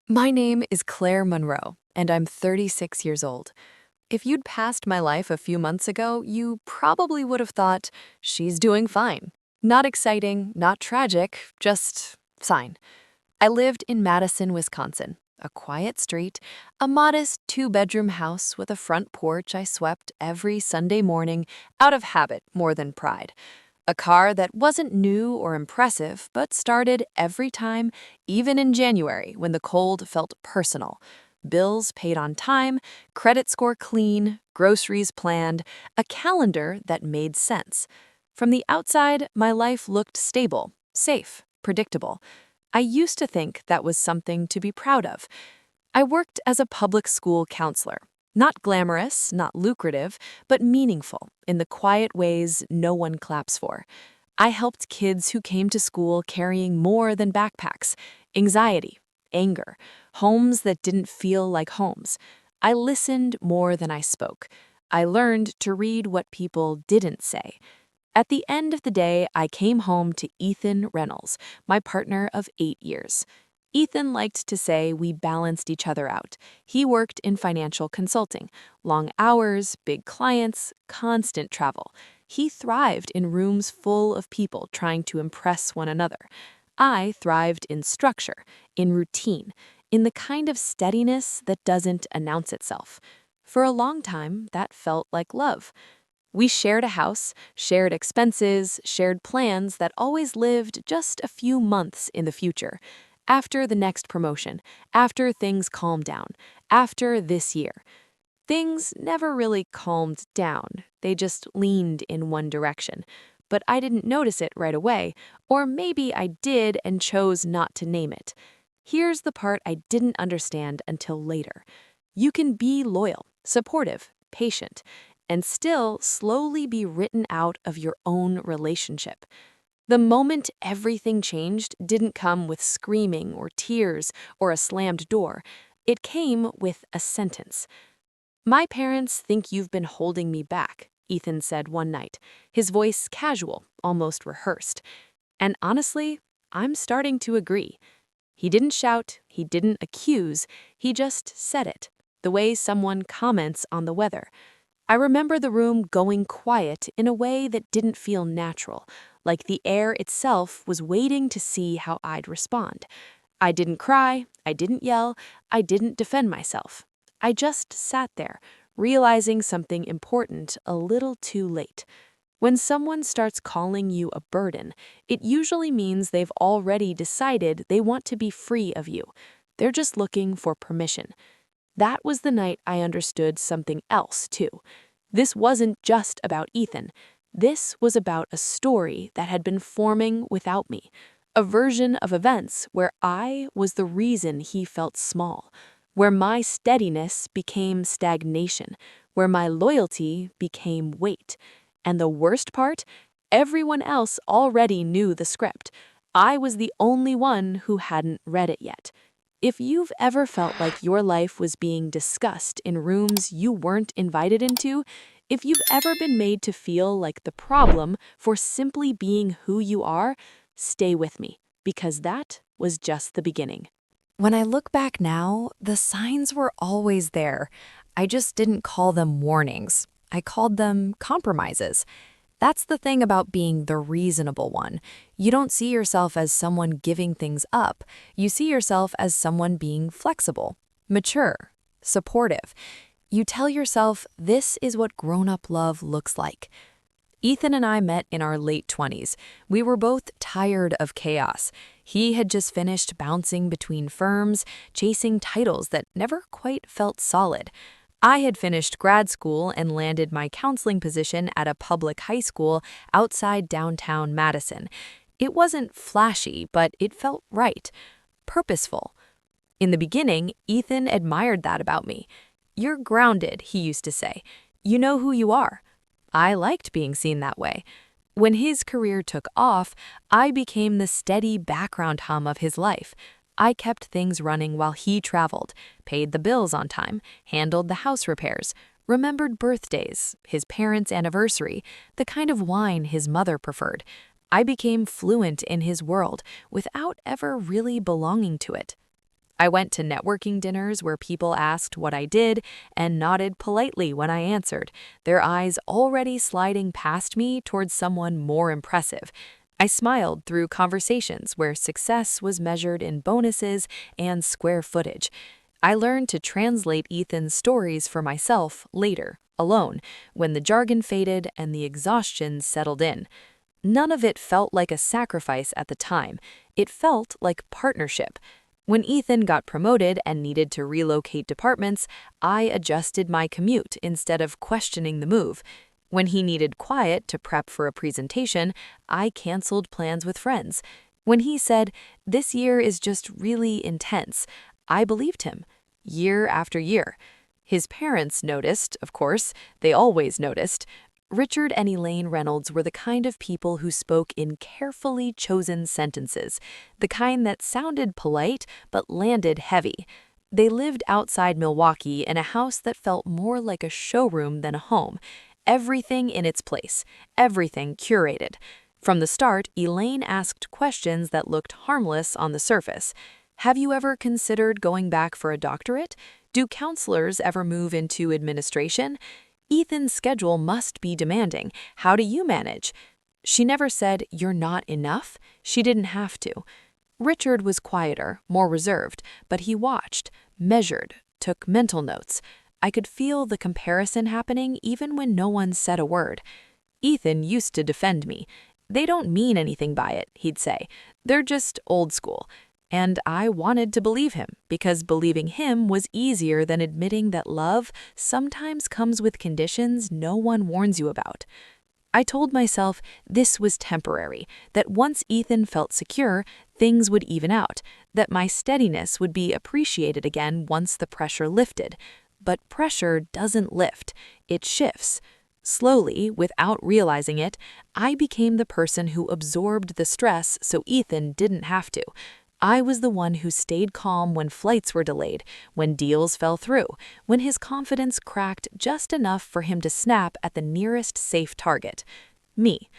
My name is Claire Monroe, and I'm 36 years old. If you'd passed my life a few months ago, you probably would have thought, she's doing fine. Not exciting, not tragic, just fine. I lived in Madison, Wisconsin, a quiet street, a modest two-bedroom house with a front porch I swept every Sunday morning out of habit more than pride. A car that wasn't new or impressive, but started every time, even in January when the cold felt personal. Bills paid on time, credit score clean, groceries planned, a calendar that made sense. From the outside, my life looked stable, safe, predictable. I used to think that was something to be proud of. I worked as a public school counselor. Not glamorous, not lucrative, but meaningful in the quiet ways no one claps for. I helped kids who came to school carrying more than backpacks, anxiety, anger, homes that didn't feel like homes. I listened more than I spoke. I learned to read what people didn't say. At the end of the day, I came home to Ethan Reynolds, my partner of 8 years. Ethan liked to say we balanced each other out. He worked in financial consulting, long hours, big clients, constant travel. He thrived in rooms full of people trying to impress one another. I thrived in structure, in routine, in the kind of steadiness that doesn't announce itself. For a long time, that felt like love. We shared a house, shared expenses, shared plans that always lived just a few months in the future. After the next promotion, after things calmed down, after this year. Things never really calmed down, they just leaned in one direction. But I didn't notice it right away, or maybe I did and chose not to name it. Here's the part I didn't understand until later. You can be loyal, supportive, patient, and still slowly be written out of your own relationship. The moment everything changed didn't come with screaming or tears or a slammed door. It came with a sentence. "My parents think you've been holding me back," Ethan said one night, his voice casual, almost rehearsed. And honestly, I'm starting to agree. He didn't shout, he didn't accuse, he just said it, the way someone comments on the weather. I remember the room going quiet in a way that didn't feel natural, like the air itself was waiting to see how I'd respond. I didn't cry, I didn't yell, I didn't defend myself. I just sat there, realizing something important a little too late. When someone starts calling you a burden, it usually means they've already decided they want to be free of you. They're just looking for permission. That was the night I understood something else, too. This wasn't just about Ethan. This was about a story that had been forming without me, a version of events where I was the reason he felt small, where my steadiness became stagnation, where my loyalty became weight. And the worst part? Everyone else already knew the script. I was the only one who hadn't read it yet. If you've ever felt like your life was being discussed in rooms you weren't invited into, if you've ever been made to feel like the problem for simply being who you are, stay with me, because that was just the beginning. When I look back now, the signs were always there. I just didn't call them warnings. I called them compromises. That's the thing about being the reasonable one. You don't see yourself as someone giving things up. You see yourself as someone being flexible, mature, supportive. You tell yourself this is what grown-up love looks like. Ethan and I met in our late 20s. We were both tired of chaos. He had just finished bouncing between firms, chasing titles that never quite felt solid. I had finished grad school and landed my counseling position at a public high school outside downtown Madison. It wasn't flashy, but it felt right, purposeful. In the beginning, Ethan admired that about me. "You're grounded," he used to say. "You know who you are." I liked being seen that way. When his career took off, I became the steady background hum of his life. I kept things running while he traveled, paid the bills on time, handled the house repairs, remembered birthdays, his parents' anniversary, the kind of wine his mother preferred. I became fluent in his world without ever really belonging to it. I went to networking dinners where people asked what I did and nodded politely when I answered, their eyes already sliding past me towards someone more impressive. I smiled through conversations where success was measured in bonuses and square footage. I learned to translate Ethan's stories for myself later, alone, when the jargon faded and the exhaustion settled in. None of it felt like a sacrifice at the time. It felt like partnership. When Ethan got promoted and needed to relocate departments, I adjusted my commute instead of questioning the move. When he needed quiet to prep for a presentation, I canceled plans with friends. When he said, "This year is just really intense," I believed him, year after year. His parents noticed, of course, they always noticed. Richard and Elaine Reynolds were the kind of people who spoke in carefully chosen sentences, the kind that sounded polite but landed heavy. They lived outside Milwaukee in a house that felt more like a showroom than a home. Everything in its place, everything curated. From the start, Elaine asked questions that looked harmless on the surface. Have you ever considered going back for a doctorate? Do counselors ever move into administration? Ethan's schedule must be demanding. How do you manage? She never said, "You're not enough." She didn't have to. Richard was quieter, more reserved, but he watched, measured, took mental notes. I could feel the comparison happening even when no one said a word. Ethan used to defend me. "They don't mean anything by it," he'd say. "They're just old school." And I wanted to believe him, because believing him was easier than admitting that love sometimes comes with conditions no one warns you about. I told myself this was temporary, that once Ethan felt secure, things would even out, that my steadiness would be appreciated again once the pressure lifted. But pressure doesn't lift, it shifts. Slowly, without realizing it, I became the person who absorbed the stress so Ethan didn't have to. I was the one who stayed calm when flights were delayed, when deals fell through, when his confidence cracked just enough for him to snap at the nearest safe target. Me.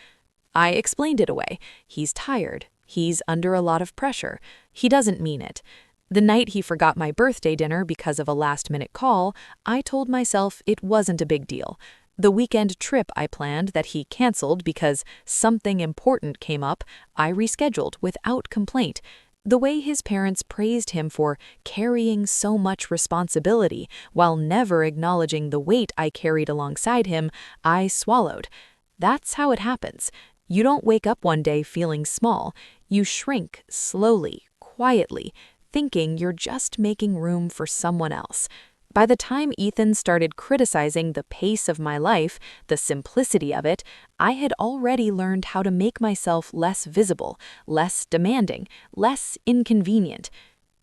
I explained it away. He's tired. He's under a lot of pressure. He doesn't mean it. The night he forgot my birthday dinner because of a last-minute call, I told myself it wasn't a big deal. The weekend trip I planned that he canceled because something important came up, I rescheduled without complaint. The way his parents praised him for carrying so much responsibility while never acknowledging the weight I carried alongside him, I swallowed. That's how it happens. You don't wake up one day feeling small. You shrink slowly, quietly, thinking you're just making room for someone else. By the time Ethan started criticizing the pace of my life, the simplicity of it, I had already learned how to make myself less visible, less demanding, less inconvenient.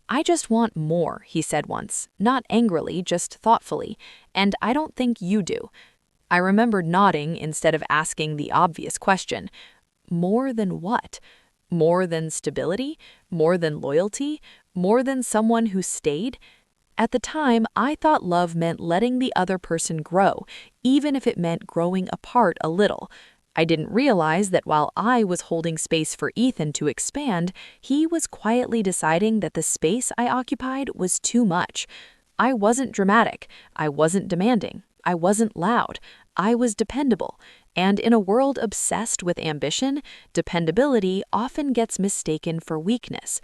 "I just want more," he said once, not angrily, just thoughtfully, "and I don't think you do." I remembered nodding instead of asking the obvious question. More than what? More than stability? More than loyalty? More than someone who stayed? At the time, I thought love meant letting the other person grow, even if it meant growing apart a little. I didn't realize that while I was holding space for Ethan to expand, he was quietly deciding that the space I occupied was too much. I wasn't dramatic. I wasn't demanding. I wasn't loud. I was dependable. And in a world obsessed with ambition, dependability often gets mistaken for weakness.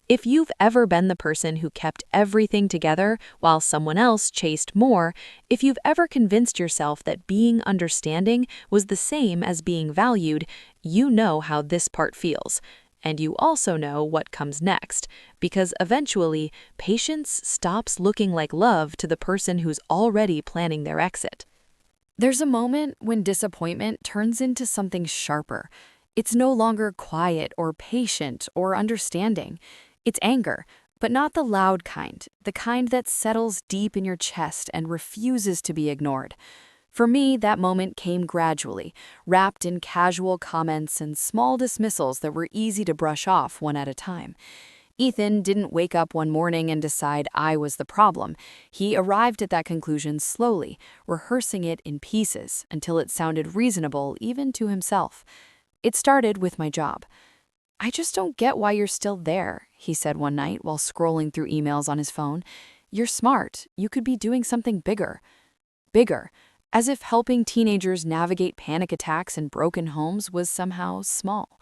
If you've ever been the person who kept everything together while someone else chased more, if you've ever convinced yourself that being understanding was the same as being valued, you know how this part feels. And you also know what comes next, because eventually, patience stops looking like love to the person who's already planning their exit. There's a moment when disappointment turns into something sharper. It's no longer quiet or patient or understanding. It's anger, but not the loud kind, the kind that settles deep in your chest and refuses to be ignored. For me, that moment came gradually, wrapped in casual comments and small dismissals that were easy to brush off one at a time. Ethan didn't wake up one morning and decide I was the problem. He arrived at that conclusion slowly, rehearsing it in pieces until it sounded reasonable even to himself. It started with my job. "I just don't get why you're still there," he said one night while scrolling through emails on his phone. "You're smart. You could be doing something bigger." Bigger, as if helping teenagers navigate panic attacks in broken homes was somehow small.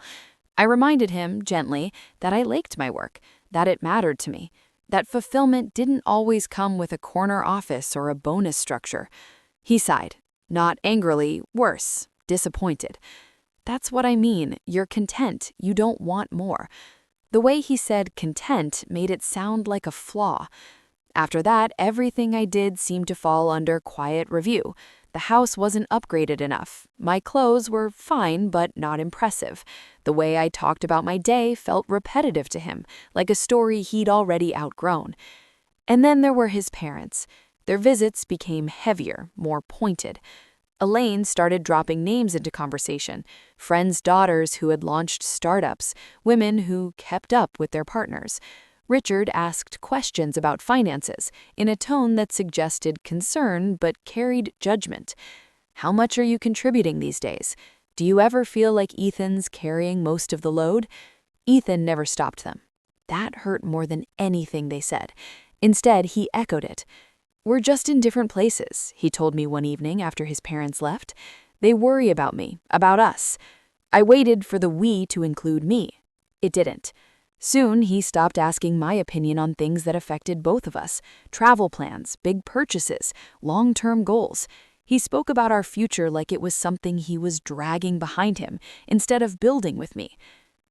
I reminded him, gently, that I liked my work, that it mattered to me, that fulfillment didn't always come with a corner office or a bonus structure. He sighed, not angrily, worse, disappointed. "That's what I mean. You're content. You don't want more." The way he said content made it sound like a flaw. After that, everything I did seemed to fall under quiet review. The house wasn't upgraded enough. My clothes were fine, but not impressive. The way I talked about my day felt repetitive to him, like a story he'd already outgrown. And then there were his parents. Their visits became heavier, more pointed. Elaine started dropping names into conversation, friends' daughters who had launched startups, women who kept up with their partners. Richard asked questions about finances in a tone that suggested concern but carried judgment. "How much are you contributing these days? Do you ever feel like Ethan's carrying most of the load?" Ethan never stopped them. That hurt more than anything they said. Instead, he echoed it. "We're just in different places," he told me one evening after his parents left. "They worry about me, about us." I waited for the "we" to include me. It didn't. Soon, he stopped asking my opinion on things that affected both of us: travel plans, big purchases, long-term goals. He spoke about our future like it was something he was dragging behind him, instead of building with me.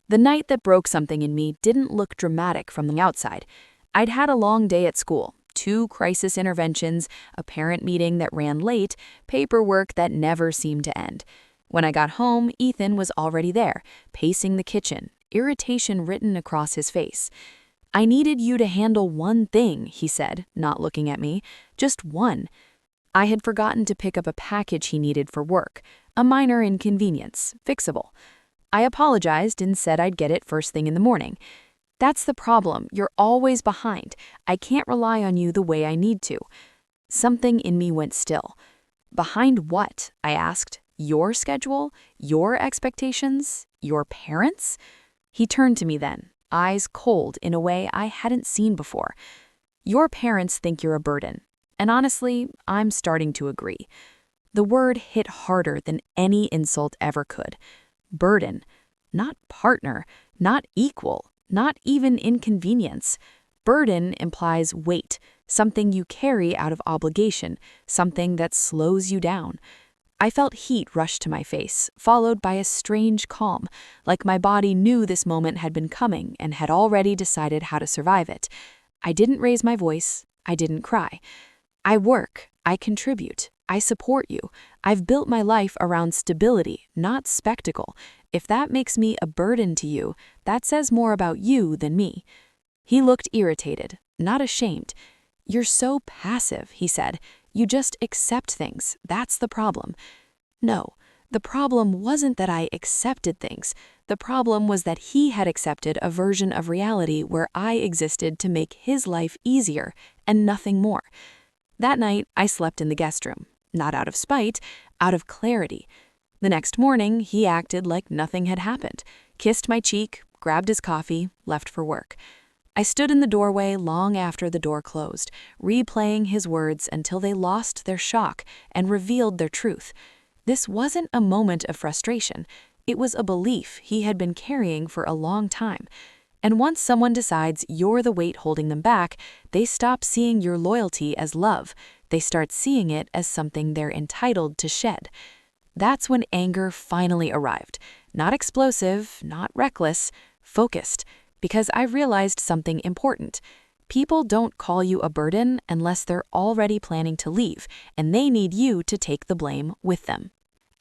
The night that broke something in me didn't look dramatic from the outside. I'd had a long day at school, 2 crisis interventions, a parent meeting that ran late, paperwork that never seemed to end. When I got home, Ethan was already there, pacing the kitchen, irritation written across his face. "I needed you to handle one thing," he said, not looking at me. "Just one." I had forgotten to pick up a package he needed for work, a minor inconvenience, fixable. I apologized and said I'd get it first thing in the morning. "That's the problem. You're always behind. I can't rely on you the way I need to." Something in me went still. "Behind what?" I asked. "Your schedule? Your expectations? Your parents?" He turned to me then, eyes cold in a way I hadn't seen before. "Your parents think you're a burden. And honestly, I'm starting to agree." The word hit harder than any insult ever could. Burden. Not partner, not equal, not even inconvenience. Burden implies weight, something you carry out of obligation, something that slows you down. I felt heat rush to my face, followed by a strange calm, like my body knew this moment had been coming and had already decided how to survive it. I didn't raise my voice. I didn't cry. "I work. I contribute. I support you. I've built my life around stability, not spectacle. If that makes me a burden to you, that says more about you than me." He looked irritated, not ashamed. "You're so passive," he said. "You just accept things. That's the problem." No, the problem wasn't that I accepted things. The problem was that he had accepted a version of reality where I existed to make his life easier and nothing more. That night, I slept in the guest room, not out of spite, out of clarity. The next morning, he acted like nothing had happened, kissed my cheek, grabbed his coffee, left for work. I stood in the doorway long after the door closed, replaying his words until they lost their shock and revealed their truth. This wasn't a moment of frustration. It was a belief he had been carrying for a long time. And once someone decides you're the weight holding them back, they stop seeing your loyalty as love. They start seeing it as something they're entitled to shed. That's when anger finally arrived. Not explosive, not reckless, focused. Because I realized something important. People don't call you a burden unless they're already planning to leave, and they need you to take the blame with them.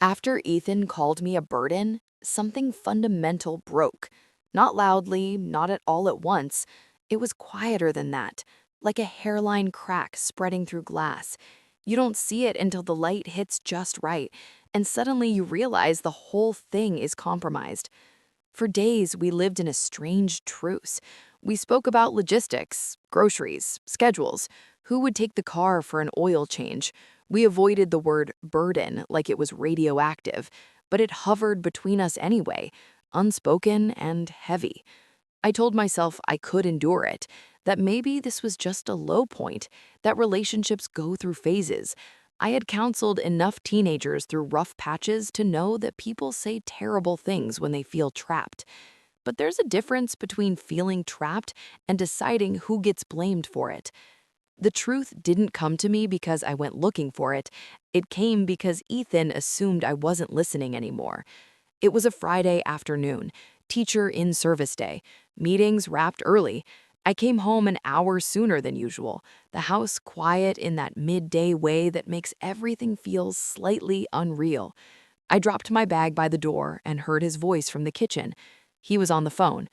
After Ethan called me a burden, something fundamental broke. Not loudly, not at all at once. It was quieter than that, like a hairline crack spreading through glass. You don't see it until the light hits just right, and suddenly you realize the whole thing is compromised. For days, we lived in a strange truce. We spoke about logistics, groceries, schedules, who would take the car for an oil change. We avoided the word burden like it was radioactive, but it hovered between us anyway. unspoken and heavy. I told myself I could endure it, that maybe this was just a low point, that relationships go through phases. I had counseled enough teenagers through rough patches to know that people say terrible things when they feel trapped. But there's a difference between feeling trapped and deciding who gets blamed for it. The truth didn't come to me because I went looking for it. It came because Ethan assumed I wasn't listening anymore. It was a Friday afternoon, teacher in service day, meetings wrapped early. I came home an hour sooner than usual, the house quiet in that midday way that makes everything feel slightly unreal. I dropped my bag by the door and heard his voice from the kitchen. He was on the phone.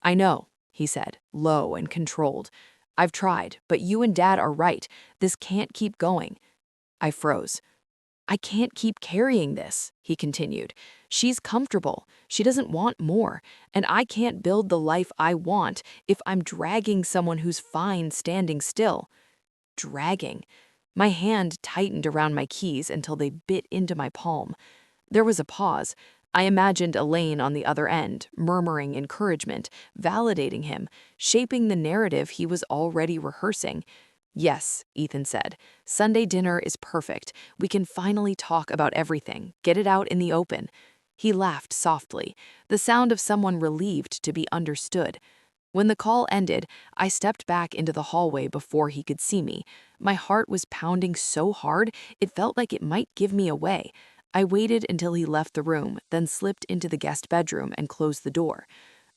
"I know," he said, low and controlled. "I've tried, but you and Dad are right. This can't keep going." I froze. "I can't keep carrying this," he continued. "She's comfortable. She doesn't want more. And I can't build the life I want if I'm dragging someone who's fine standing still." Dragging. My hand tightened around my keys until they bit into my palm. There was a pause. I imagined Elaine on the other end, murmuring encouragement, validating him, shaping the narrative he was already rehearsing. "Yes," Ethan said. "Sunday dinner is perfect. We can finally talk about everything, get it out in the open." He laughed softly, the sound of someone relieved to be understood. When the call ended, I stepped back into the hallway before he could see me. My heart was pounding so hard, it felt like it might give me away. I waited until he left the room, then slipped into the guest bedroom and closed the door.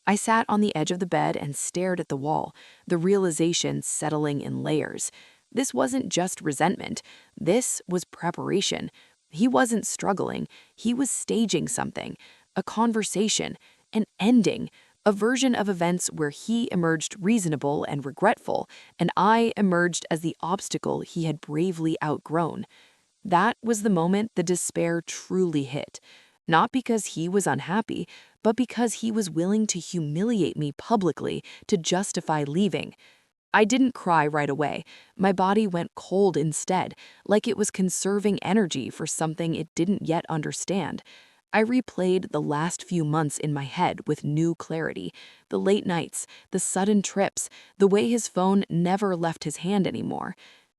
I sat on the edge of the bed and stared at the wall, the realization settling in layers. This wasn't just resentment. This was preparation. He wasn't struggling. He was staging something, a conversation, an ending, a version of events where he emerged reasonable and regretful, and I emerged as the obstacle he had bravely outgrown. That was the moment the despair truly hit. Not because he was unhappy, but because he was willing to humiliate me publicly to justify leaving. I didn't cry right away. My body went cold instead, like it was conserving energy for something it didn't yet understand. I replayed the last few months in my head with new clarity. The late nights, the sudden trips, the way his phone never left his hand anymore.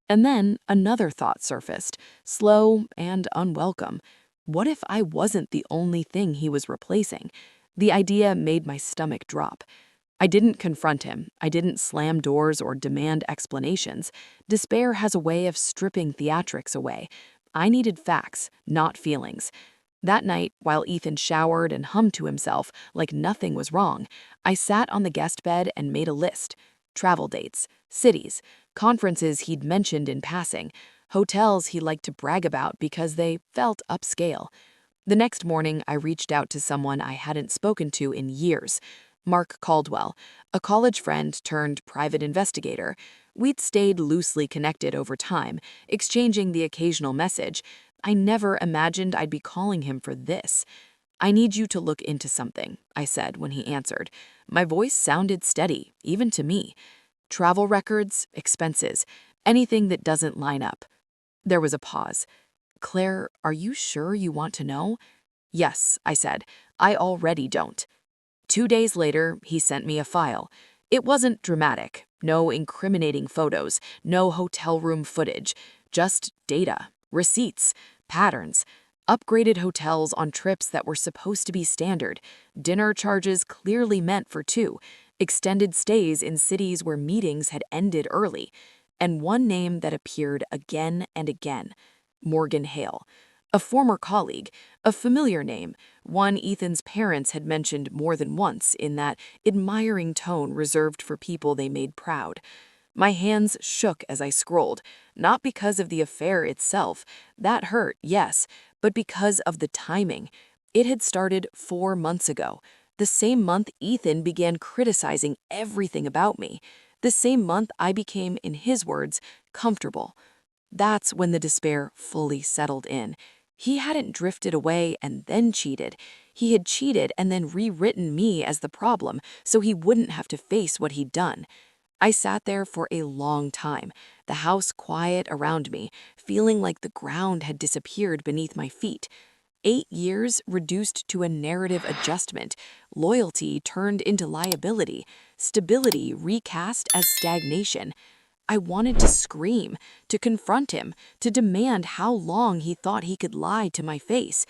And then another thought surfaced, slow and unwelcome. What if I wasn't the only thing he was replacing? The idea made my stomach drop. I didn't confront him. I didn't slam doors or demand explanations. Despair has a way of stripping theatrics away. I needed facts, not feelings. That night, while Ethan showered and hummed to himself like nothing was wrong, I sat on the guest bed and made a list. Travel dates, cities, conferences he'd mentioned in passing, hotels he liked to brag about because they felt upscale. The next morning, I reached out to someone I hadn't spoken to in years, Mark Caldwell, a college friend turned private investigator. We'd stayed loosely connected over time, exchanging the occasional message. I never imagined I'd be calling him for this. "I need you to look into something," I said when he answered. My voice sounded steady, even to me. "Travel records, expenses, anything that doesn't line up." There was a pause. "Claire, are you sure you want to know?" "Yes," I said. "I already don't." 2 days later, he sent me a file. It wasn't dramatic, no incriminating photos, no hotel room footage, just data, receipts, patterns, upgraded hotels on trips that were supposed to be standard, dinner charges clearly meant for two, extended stays in cities where meetings had ended early, and one name that appeared again and again: Morgan Hale. A former colleague, a familiar name, one Ethan's parents had mentioned more than once in that admiring tone reserved for people they made proud. My hands shook as I scrolled, not because of the affair itself, that hurt, yes, but because of the timing. It had started 4 months ago, the same month Ethan began criticizing everything about me, the same month I became, in his words, comfortable. That's when the despair fully settled in. He hadn't drifted away and then cheated. He had cheated and then rewritten me as the problem so he wouldn't have to face what he'd done. I sat there for a long time, the house quiet around me, feeling like the ground had disappeared beneath my feet. 8 years reduced to a narrative adjustment, loyalty turned into liability, stability recast as stagnation. I wanted to scream, to confront him, to demand how long he thought he could lie to my face.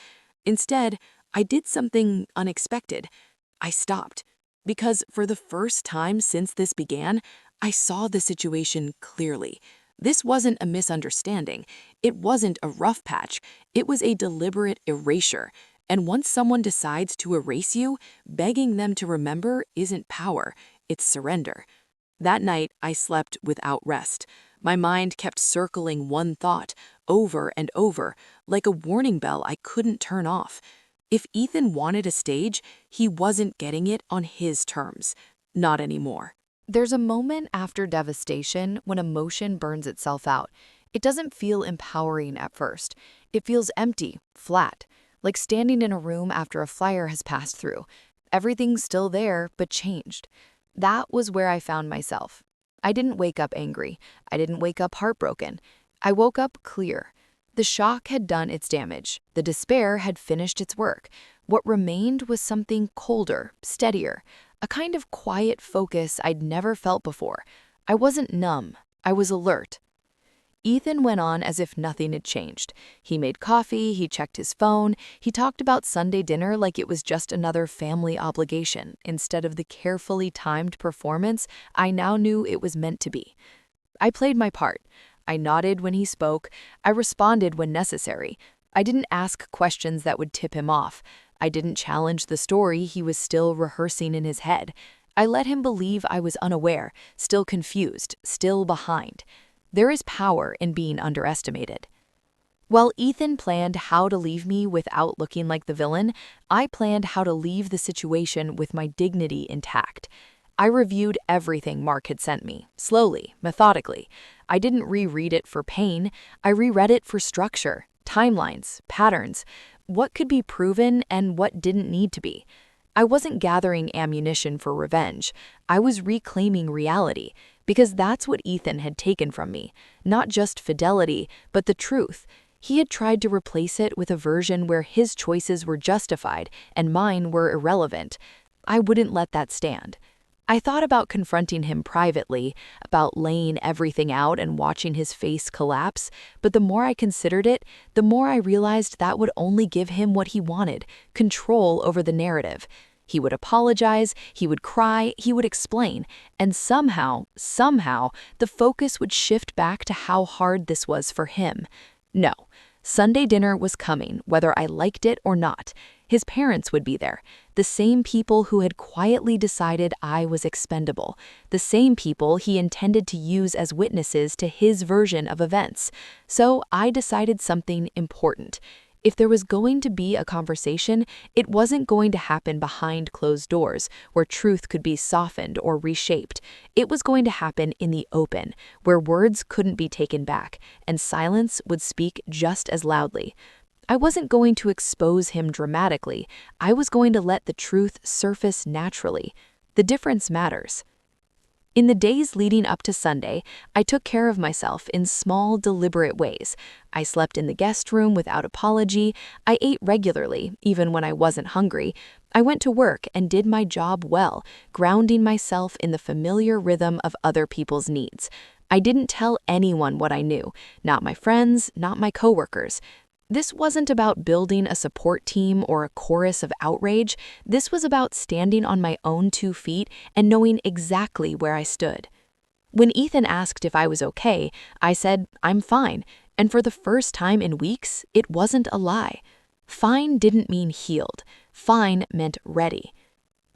Instead, I did something unexpected. I stopped. Because for the first time since this began, I saw the situation clearly. This wasn't a misunderstanding. It wasn't a rough patch. It was a deliberate erasure. And once someone decides to erase you, begging them to remember isn't power, it's surrender. That night, I slept without rest. My mind kept circling one thought, over and over, like a warning bell I couldn't turn off. If Ethan wanted a stage, he wasn't getting it on his terms. Not anymore. There's a moment after devastation when emotion burns itself out. It doesn't feel empowering at first. It feels empty, flat, like standing in a room after a fire has passed through. Everything's still there, but changed. That was where I found myself. I didn't wake up angry. I didn't wake up heartbroken. I woke up clear. The shock had done its damage. The despair had finished its work. What remained was something colder, steadier, a kind of quiet focus I'd never felt before. I wasn't numb. I was alert. Ethan went on as if nothing had changed. He made coffee, he checked his phone, he talked about Sunday dinner like it was just another family obligation, instead of the carefully timed performance I now knew it was meant to be. I played my part. I nodded when he spoke. I responded when necessary. I didn't ask questions that would tip him off. I didn't challenge the story he was still rehearsing in his head. I let him believe I was unaware, still confused, still behind. There is power in being underestimated. While Ethan planned how to leave me without looking like the villain, I planned how to leave the situation with my dignity intact. I reviewed everything Mark had sent me, slowly, methodically. I didn't reread it for pain. I reread it for structure, timelines, patterns, what could be proven and what didn't need to be. I wasn't gathering ammunition for revenge. I was reclaiming reality, because that's what Ethan had taken from me. Not just fidelity, but the truth. He had tried to replace it with a version where his choices were justified and mine were irrelevant. I wouldn't let that stand. I thought about confronting him privately, about laying everything out and watching his face collapse, but the more I considered it, the more I realized that would only give him what he wanted, control over the narrative. He would apologize, he would cry, he would explain, and somehow, the focus would shift back to how hard this was for him. No, Sunday dinner was coming, whether I liked it or not. His parents would be there, the same people who had quietly decided I was expendable, the same people he intended to use as witnesses to his version of events. So I decided something important. If there was going to be a conversation, it wasn't going to happen behind closed doors, where truth could be softened or reshaped. It was going to happen in the open, where words couldn't be taken back, and silence would speak just as loudly. I wasn't going to expose him dramatically. I was going to let the truth surface naturally. The difference matters. In the days leading up to Sunday, I took care of myself in small, deliberate ways. I slept in the guest room without apology. I ate regularly, even when I wasn't hungry. I went to work and did my job well, grounding myself in the familiar rhythm of other people's needs. I didn't tell anyone what I knew, not my friends, not my coworkers. This wasn't about building a support team or a chorus of outrage. This was about standing on my own 2 feet and knowing exactly where I stood. When Ethan asked if I was okay, I said, I'm fine. And for the first time in weeks, it wasn't a lie. Fine didn't mean healed. Fine meant ready.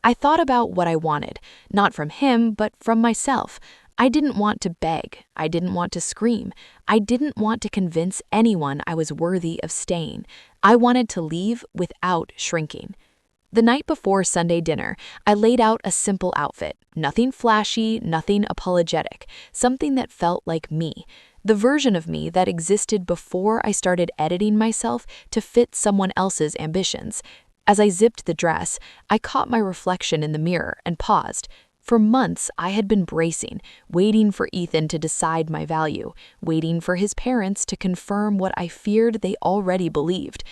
I thought about what I wanted, not from him, but from myself. I didn't want to beg. I didn't want to scream. I didn't want to convince anyone I was worthy of staying. I wanted to leave without shrinking. The night before Sunday dinner, I laid out a simple outfit. Nothing flashy, nothing apologetic. Something that felt like me. The version of me that existed before I started editing myself to fit someone else's ambitions. As I zipped the dress, I caught my reflection in the mirror and paused. For months, I had been bracing, waiting for Ethan to decide my value, waiting for his parents to confirm what I feared they already believed.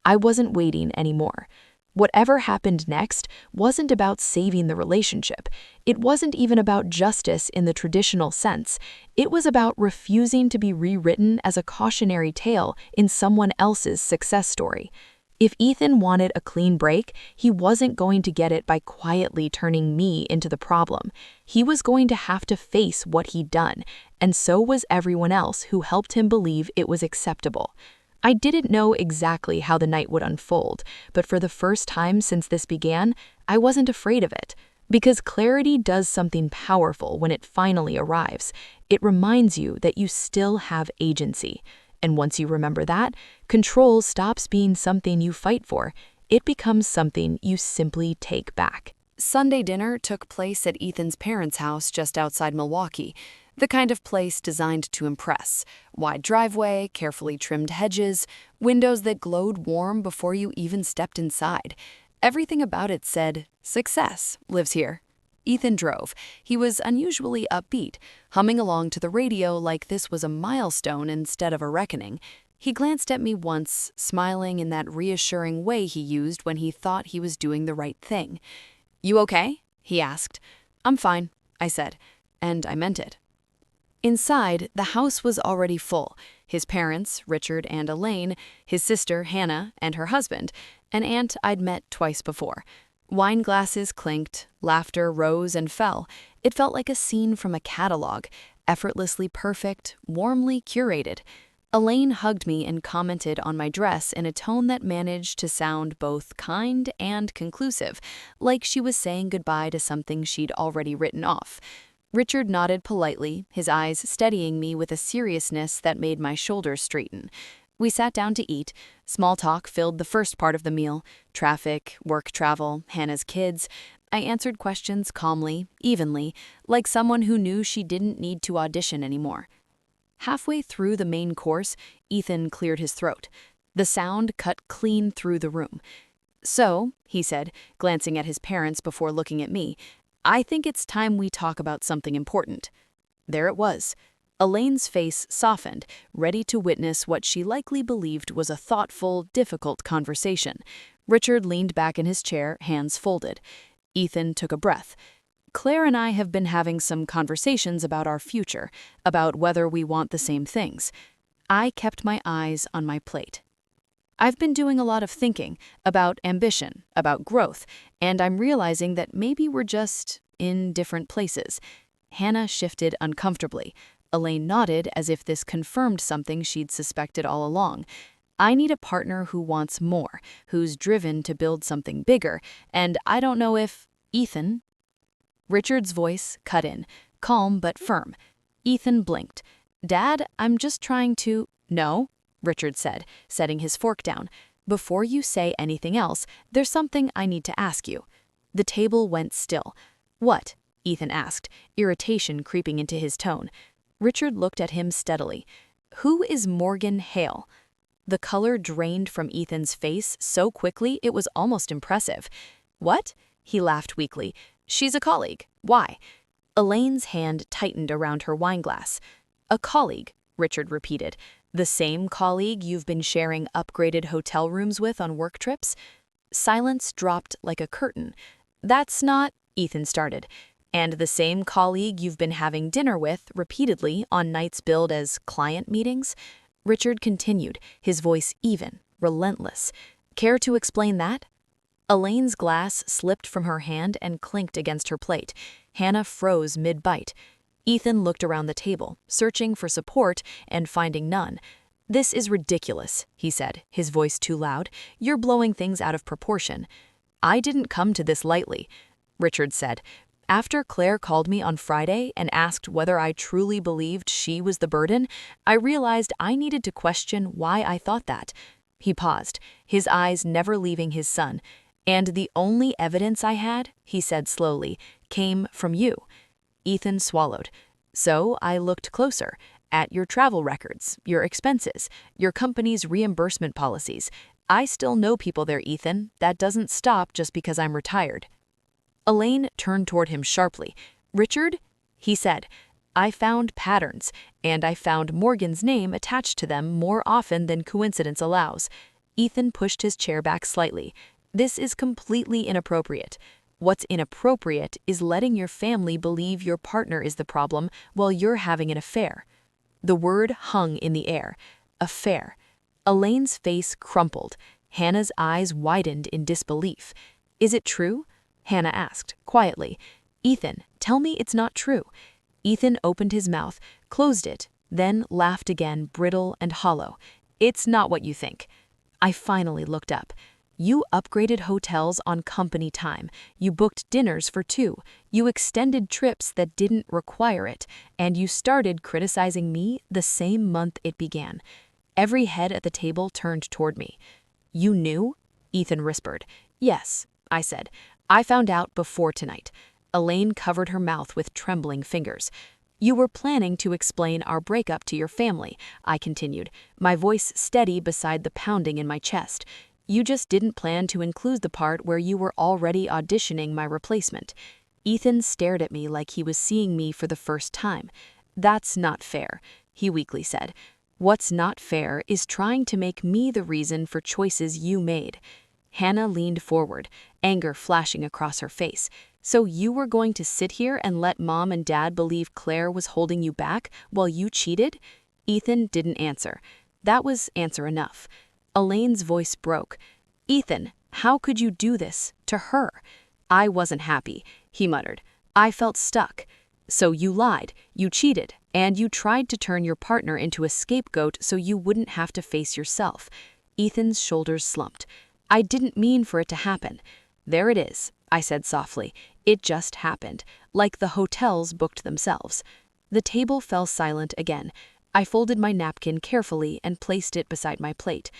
I wasn't waiting anymore. Whatever happened next wasn't about saving the relationship. It wasn't even about justice in the traditional sense. It was about refusing to be rewritten as a cautionary tale in someone else's success story. If Ethan wanted a clean break, he wasn't going to get it by quietly turning me into the problem. He was going to have to face what he'd done, and so was everyone else who helped him believe it was acceptable. I didn't know exactly how the night would unfold, but for the first time since this began, I wasn't afraid of it. Because clarity does something powerful when it finally arrives. It reminds you that you still have agency. And once you remember that, control stops being something you fight for. It becomes something you simply take back. Sunday dinner took place at Ethan's parents' house just outside Milwaukee. The kind of place designed to impress. Wide driveway, carefully trimmed hedges, windows that glowed warm before you even stepped inside. Everything about it said, "Success lives here." Ethan drove. He was unusually upbeat, humming along to the radio like this was a milestone instead of a reckoning. He glanced at me once, smiling in that reassuring way he used when he thought he was doing the right thing. "You okay?" he asked. "I'm fine," I said, and I meant it. Inside, the house was already full. His parents, Richard and Elaine, his sister, Hannah, and her husband, an aunt I'd met twice before. Wine glasses clinked, laughter rose and fell. It felt like a scene from a catalog, effortlessly perfect, warmly curated. Elaine hugged me and commented on my dress in a tone that managed to sound both kind and conclusive, like she was saying goodbye to something she'd already written off. Richard nodded politely, his eyes steadying me with a seriousness that made my shoulders straighten. We sat down to eat. Small talk filled the first part of the meal. Traffic, work travel, Hannah's kids. I answered questions calmly, evenly, like someone who knew she didn't need to audition anymore. Halfway through the main course, Ethan cleared his throat. The sound cut clean through the room. "So," he said, glancing at his parents before looking at me, "I think it's time we talk about something important." There it was. Elaine's face softened, ready to witness what she likely believed was a thoughtful, difficult conversation. Richard leaned back in his chair, hands folded. Ethan took a breath. "Claire and I have been having some conversations about our future, about whether we want the same things." I kept my eyes on my plate. "I've been doing a lot of thinking about ambition, about growth, and I'm realizing that maybe we're just in different places." Hannah shifted uncomfortably. Elaine nodded as if this confirmed something she'd suspected all along. "I need a partner who wants more, who's driven to build something bigger, and I don't know if—" "Ethan?" Richard's voice cut in, calm but firm. Ethan blinked. "Dad, I'm just trying to—" "No," Richard said, setting his fork down. "Before you say anything else, there's something I need to ask you." The table went still. "What?" Ethan asked, irritation creeping into his tone. Richard looked at him steadily. "Who is Morgan Hale?" The color drained from Ethan's face so quickly it was almost impressive. "What?" He laughed weakly. "She's a colleague. Why?" Elaine's hand tightened around her wineglass. "A colleague," Richard repeated. "The same colleague you've been sharing upgraded hotel rooms with on work trips?" Silence dropped like a curtain. "That's not—" Ethan started. "And the same colleague you've been having dinner with repeatedly on nights billed as client meetings?" Richard continued, his voice even, relentless. "Care to explain that?" Elaine's glass slipped from her hand and clinked against her plate. Hannah froze mid-bite. Ethan looked around the table, searching for support and finding none. "This is ridiculous," he said, his voice too loud. "You're blowing things out of proportion." "I didn't come to this lightly," Richard said. "After Claire called me on Friday and asked whether I truly believed she was the burden, I realized I needed to question why I thought that." He paused, his eyes never leaving his son. "And the only evidence I had," he said slowly, "came from you." Ethan swallowed. "So I looked closer at your travel records, your expenses, your company's reimbursement policies. I still know people there, Ethan. That doesn't stop just because I'm retired." Elaine turned toward him sharply. "Richard?" He said, "I found patterns, and I found Morgan's name attached to them more often than coincidence allows." Ethan pushed his chair back slightly. This is completely inappropriate. What's inappropriate is letting your family believe your partner is the problem while you're having an affair. The word hung in the air. Affair. Elaine's face crumpled. Hannah's eyes widened in disbelief. Is it true? Hannah asked, quietly. Ethan, tell me it's not true. Ethan opened his mouth, closed it, then laughed again, brittle and hollow. It's not what you think. I finally looked up. You upgraded hotels on company time. You booked dinners for two. You extended trips that didn't require it. And you started criticizing me the same month it began. Every head at the table turned toward me. You knew? Ethan whispered. Yes, I said. I found out before tonight. Elaine covered her mouth with trembling fingers. You were planning to explain our breakup to your family, I continued, my voice steady beside the pounding in my chest. You just didn't plan to include the part where you were already auditioning my replacement. Ethan stared at me like he was seeing me for the first time. That's not fair, he weakly said. What's not fair is trying to make me the reason for choices you made. Hannah leaned forward, anger flashing across her face. So you were going to sit here and let Mom and Dad believe Claire was holding you back while you cheated? Ethan didn't answer. That was answer enough. Elaine's voice broke. Ethan, how could you do this to her? I wasn't happy, he muttered. I felt stuck. So you lied, you cheated, and you tried to turn your partner into a scapegoat so you wouldn't have to face yourself. Ethan's shoulders slumped. I didn't mean for it to happen. There it is, I said softly. It just happened, like the hotels booked themselves. The table fell silent again. I folded my napkin carefully and placed it beside my plate.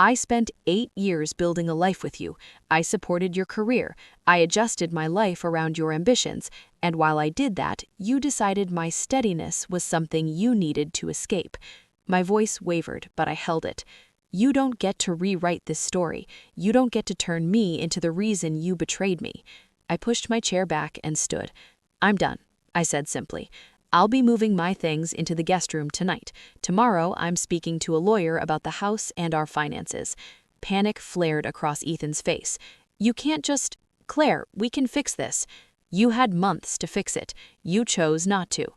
I spent 8 years building a life with you. I supported your career. I adjusted my life around your ambitions. And while I did that, you decided my steadiness was something you needed to escape. My voice wavered, but I held it. You don't get to rewrite this story. You don't get to turn me into the reason you betrayed me. I pushed my chair back and stood. I'm done, I said simply. I'll be moving my things into the guest room tonight. Tomorrow, I'm speaking to a lawyer about the house and our finances. Panic flared across Ethan's face. You can't just... Claire, we can fix this. You had months to fix it. You chose not to.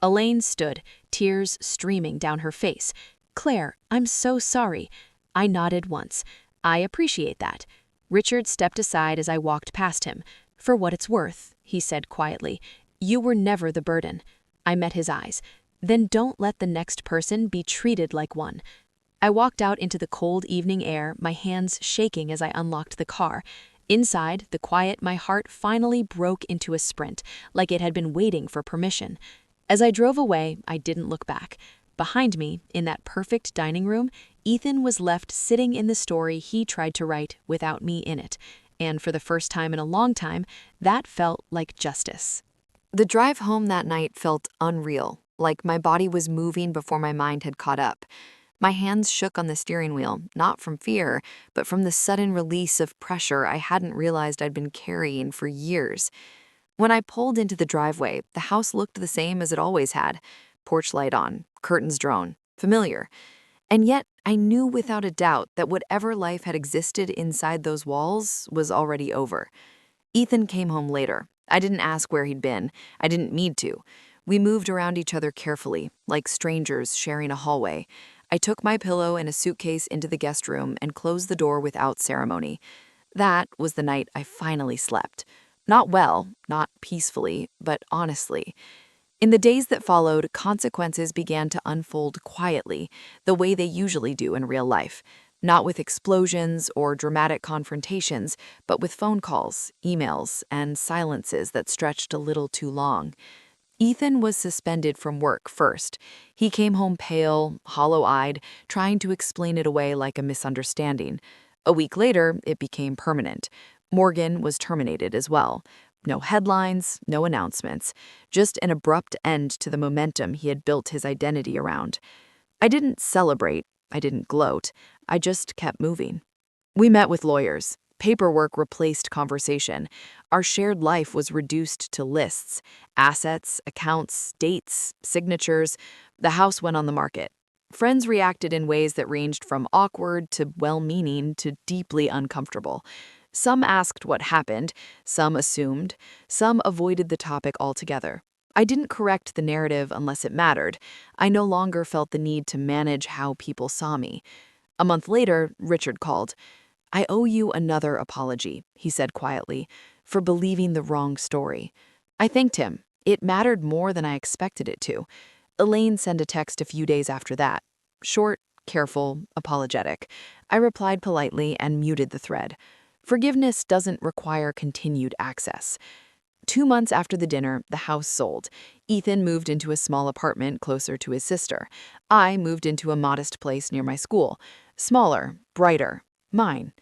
Elaine stood, tears streaming down her face. Claire, I'm so sorry. I nodded once. I appreciate that. Richard stepped aside as I walked past him. For what it's worth, he said quietly, you were never the burden. I met his eyes. Then don't let the next person be treated like one. I walked out into the cold evening air, my hands shaking as I unlocked the car. Inside, the quiet, my heart finally broke into a sprint, like it had been waiting for permission. As I drove away, I didn't look back. Behind me, in that perfect dining room, Ethan was left sitting in the story he tried to write without me in it. And for the first time in a long time, that felt like justice. The drive home that night felt unreal, like my body was moving before my mind had caught up. My hands shook on the steering wheel, not from fear, but from the sudden release of pressure I hadn't realized I'd been carrying for years. When I pulled into the driveway, the house looked the same as it always had. Porch light on, curtains drawn, familiar. And yet, I knew without a doubt that whatever life had existed inside those walls was already over. Ethan came home later. I didn't ask where he'd been. I didn't need to. We moved around each other carefully, like strangers sharing a hallway. I took my pillow and a suitcase into the guest room and closed the door without ceremony. That was the night I finally slept. Not well, not peacefully, but honestly. In the days that followed, consequences began to unfold quietly, the way they usually do in real life. Not with explosions or dramatic confrontations, but with phone calls, emails, and silences that stretched a little too long. Ethan was suspended from work first. He came home pale, hollow-eyed, trying to explain it away like a misunderstanding. A week later, it became permanent. Morgan was terminated as well. No headlines, no announcements, just an abrupt end to the momentum he had built his identity around. I didn't celebrate, I didn't gloat, I just kept moving. We met with lawyers. Paperwork replaced conversation. Our shared life was reduced to lists, assets, accounts, dates, signatures. The house went on the market. Friends reacted in ways that ranged from awkward to well-meaning to deeply uncomfortable. Some asked what happened, some assumed, some avoided the topic altogether. I didn't correct the narrative unless it mattered. I no longer felt the need to manage how people saw me. A month later, Richard called. "I owe you another apology," he said quietly, "for believing the wrong story." I thanked him. It mattered more than I expected it to. Elaine sent a text a few days after that. Short, careful, apologetic. I replied politely and muted the thread. Forgiveness doesn't require continued access. 2 months after the dinner, the house sold. Ethan moved into a small apartment closer to his sister. I moved into a modest place near my school. Smaller, brighter, mine.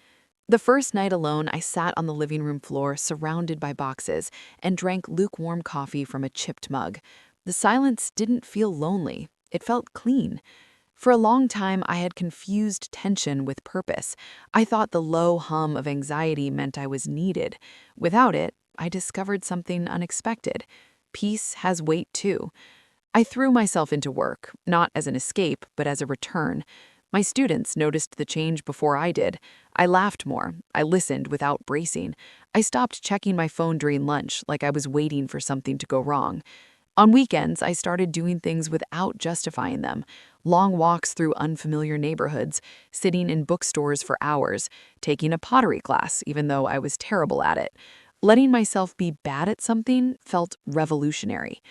The first night alone, I sat on the living room floor surrounded by boxes and drank lukewarm coffee from a chipped mug. The silence didn't feel lonely. It felt clean. For a long time, I had confused tension with purpose. I thought the low hum of anxiety meant I was needed. Without it, I discovered something unexpected. Peace has weight too. I threw myself into work, not as an escape, but as a return. My students noticed the change before I did. I laughed more. I listened without bracing. I stopped checking my phone during lunch like I was waiting for something to go wrong. On weekends, I started doing things without justifying them. Long walks through unfamiliar neighborhoods, sitting in bookstores for hours, taking a pottery class even though I was terrible at it. Letting myself be bad at something felt revolutionary.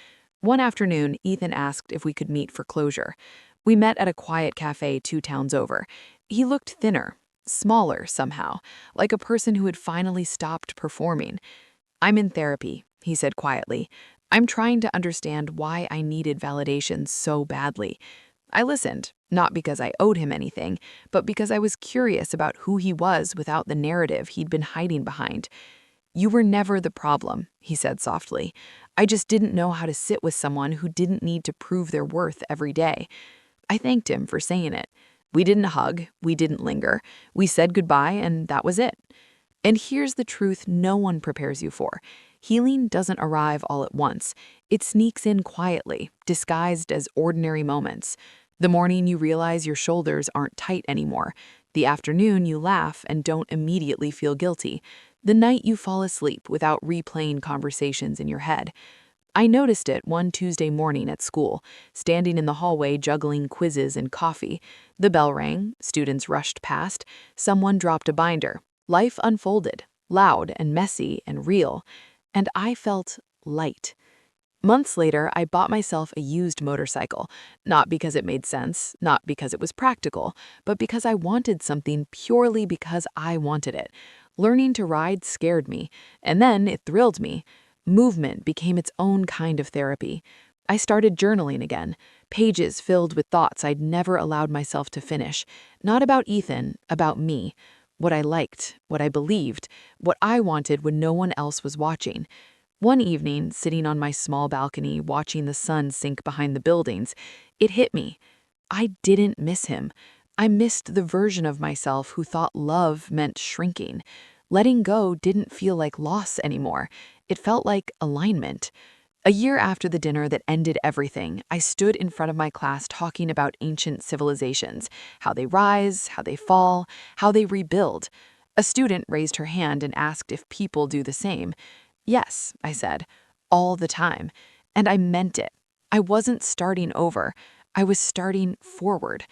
One afternoon, Ethan asked if we could meet for closure. We met at a quiet cafe 2 towns over. He looked thinner, smaller somehow, like a person who had finally stopped performing. "I'm in therapy," he said quietly. "I'm trying to understand why I needed validation so badly." I listened, not because I owed him anything, but because I was curious about who he was without the narrative he'd been hiding behind. "You were never the problem," he said softly. "I just didn't know how to sit with someone who didn't need to prove their worth every day." I thanked him for saying it. We didn't hug, we didn't linger. We said goodbye, and that was it. And here's the truth no one prepares you for. Healing doesn't arrive all at once. It sneaks in quietly, disguised as ordinary moments. The morning you realize your shoulders aren't tight anymore. The afternoon you laugh and don't immediately feel guilty. The night you fall asleep without replaying conversations in your head. I noticed it one Tuesday morning at school, standing in the hallway juggling quizzes and coffee. The bell rang, students rushed past, someone dropped a binder. Life unfolded, loud and messy and real, and I felt light. Months later, I bought myself a used motorcycle, not because it made sense, not because it was practical, but because I wanted something purely because I wanted it. Learning to ride scared me, and then it thrilled me. Movement became its own kind of therapy. I started journaling again, pages filled with thoughts I'd never allowed myself to finish. Not about Ethan, about me. What I liked, what I believed, what I wanted when no one else was watching. One evening, sitting on my small balcony watching the sun sink behind the buildings, it hit me. I didn't miss him. I missed the version of myself who thought love meant shrinking. Letting go didn't feel like loss anymore. It felt like alignment. A year after the dinner that ended everything, I stood in front of my class talking about ancient civilizations, how they rise, how they fall, how they rebuild. A student raised her hand and asked if people do the same. "Yes," I said, "all the time." And I meant it. I wasn't starting over. I was starting forward.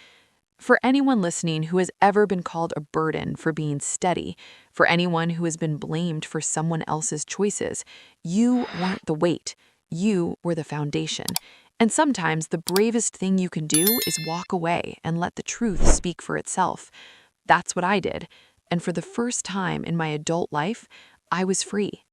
For anyone listening who has ever been called a burden for being steady, for anyone who has been blamed for someone else's choices, you weren't the weight. You were the foundation. And sometimes the bravest thing you can do is walk away and let the truth speak for itself. That's what I did. And for the first time in my adult life, I was free.